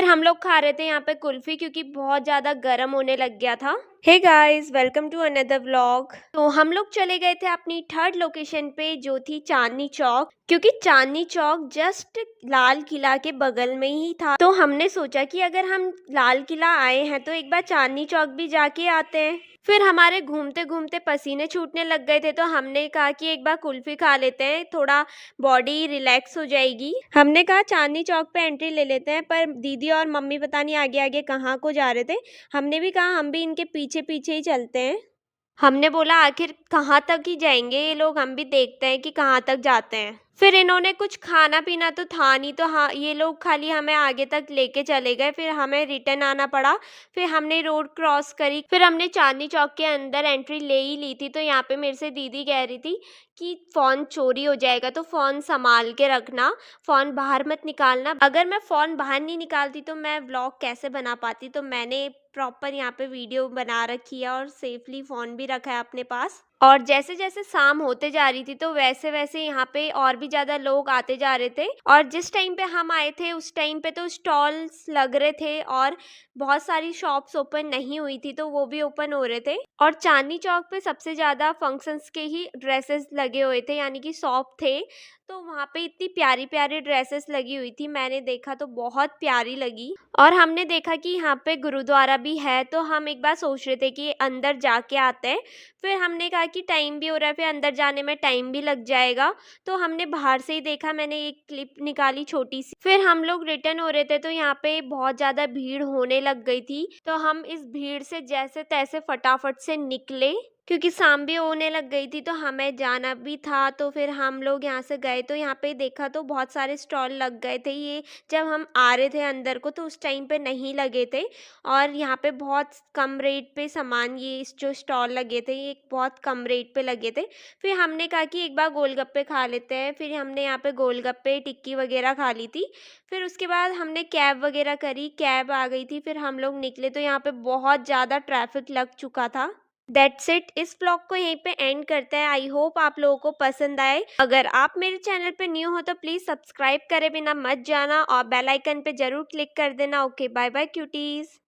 फिर हम लोग खा रहे थे यहाँ पे कुल्फी क्योंकि बहुत ज़्यादा गर्म होने लग गया था। Hey guys, welcome to another vlog. तो हम लोग चले गए थे अपनी थर्ड लोकेशन पे जो थी चांदनी चौक, क्योंकि चांदनी चौक जस्ट लाल किला के बगल में ही था। तो हमने सोचा कि अगर हम लाल किला आए हैं तो एक बार चांदनी चौक भी जाके आते हैं। फिर हमारे घूमते घूमते पसीने छूटने लग गए थे तो हमने कहा कि एक बार कुल्फी खा लेते हैं, थोड़ा बॉडी रिलैक्स हो जाएगी। हमने कहा चांदनी चौक पे एंट्री ले लेते हैं, पर दीदी और मम्मी पता नहीं आगे आगे कहाँ को जा रहे थे। हमने भी कहा हम भी इनके पीछे पीछे ही चलते हैं। हमने बोला आखिर कहाँ तक ही जाएंगे ये लोग, हम भी देखते हैं कि कहाँ तक जाते हैं। फिर इन्होंने कुछ खाना पीना तो था नहीं, तो हाँ ये लोग खाली हमें आगे तक लेके चले गए। फिर हमें रिटर्न आना पड़ा। फिर हमने रोड क्रॉस करी। फिर हमने चांदनी चौक के अंदर एंट्री ले ही ली थी। तो यहाँ पे मेरे से दीदी कह रही थी कि फ़ोन चोरी हो जाएगा तो फ़ोन संभाल के रखना, फ़ोन बाहर मत निकालना। अगर मैं फ़ोन बाहर नहीं निकालती तो मैं व्लॉग कैसे बना पाती। तो मैंने प्रॉपर यहाँ पे वीडियो बना रखी है और सेफली फ़ोन भी रखा है अपने पास। और जैसे जैसे शाम होते जा रही थी तो वैसे वैसे यहाँ पे और भी ज़्यादा लोग आते जा रहे थे। और जिस टाइम पे हम आए थे उस टाइम पे तो स्टॉल्स लग रहे थे और बहुत सारी शॉप्स ओपन नहीं हुई थी तो वो भी ओपन हो रहे थे। और चांदनी चौक पे सबसे ज़्यादा फंक्शंस के ही ड्रेसेस लगे हुए थे, यानी कि शॉप थे। तो वहाँ पे इतनी प्यारी प्यारी ड्रेसेस लगी हुई थी, मैंने देखा तो बहुत प्यारी लगी। और हमने देखा कि यहाँ पे गुरुद्वारा भी है तो हम एक बार सोच रहे थे कि अंदर जाके आते हैं। फिर हमने कहा कि टाइम भी हो रहा है, फिर अंदर जाने में टाइम भी लग जाएगा। तो हमने बाहर से ही देखा, मैंने एक क्लिप निकाली छोटी सी। फिर हम लोग रिटर्न हो रहे थे तो यहाँ पे बहुत ज़्यादा भीड़ होने लग गई थी। तो हम इस भीड़ से जैसे तैसे फटाफट से निकले क्योंकि शाम भी होने लग गई थी तो हमें जाना भी था। तो फिर हम लोग यहाँ से गए तो यहाँ पे देखा तो बहुत सारे स्टॉल लग गए थे। ये जब हम आ रहे थे अंदर को तो उस टाइम पे नहीं लगे थे। और यहाँ पे बहुत कम रेट पे सामान, ये जो स्टॉल लगे थे ये बहुत कम रेट पे लगे थे। फिर हमने कहा कि एक बार गोलगप्पे खा लेते हैं। फिर हमने यहाँ पे गोलगप्पे टिक्की वगैरह खा ली थी। फिर उसके बाद हमने कैब वगैरह करी, कैब आ गई थी। फिर हम लोग निकले तो यहाँ पे बहुत ज़्यादा ट्रैफिक लग चुका था। दैट्स इट, इस ब्लॉग को यहीं पे एंड करते हैं। आई होप आप लोगों को पसंद आए। अगर आप मेरे चैनल पे न्यू हो तो प्लीज़ सब्सक्राइब करे बिना मत जाना और बेल आइकन पे ज़रूर क्लिक कर देना। Okay, bye bye cuties.